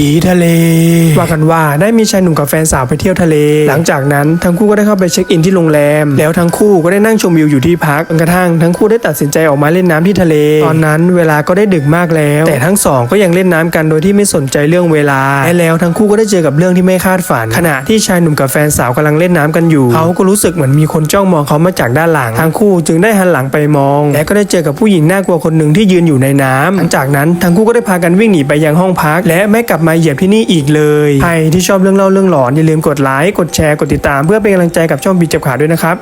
ผีทะเลว่ากันว่าได้มีชายหนุ่มกับแฟนสาวไปเที่ยวทะเลหลังจากนั้นทั้งคู่ก็ได้เข้าไปเช็คอินที่โรงแรมแล้วทั้งคู่ก็ได้นั่งชมวิวอยู่ที่พักจนกระทั่งทั้งคู่ได้ตัดสินใจออกมาเล่นน้ำที่ทะเลตอนนั้นเวลาก็ได้ดึกมากแล้วแต่ทั้งสองก็ยังเล่นน้ำกันโดยที่ไม่สนใจเรื่องเวลาและแล้วทั้งคู่ก็ได้เจอกับเรื่องที่ไม่คาดฝันขณะที่ชายหนุ่มกับแฟนสาวกำลังเล่นน้ำกันอยู่เขาก็รู้สึกเหมือนมีคนจ้องมองเขามาจากด้านหลังทั้งคู่จึงได้หันหลังไปมองและก็ได้เจอกับผู้หญิงน่ากลัวคนหนึ่งที่ยืนอยู่ในน้ำหลังจากนั้นทั้งคู่ก็ได้พากันวิ่งหนีไปยังห้องพักและไม่กลับมาเหยียบที่นี่อีกเลยใครที่ชอบเรื่องเล่าเรื่องหลอนอย่าลืมกดไลค์กดแชร์กดติดตามเพื่อเป็นกำลังใจกับช่องบีจับขาด้วยนะครับ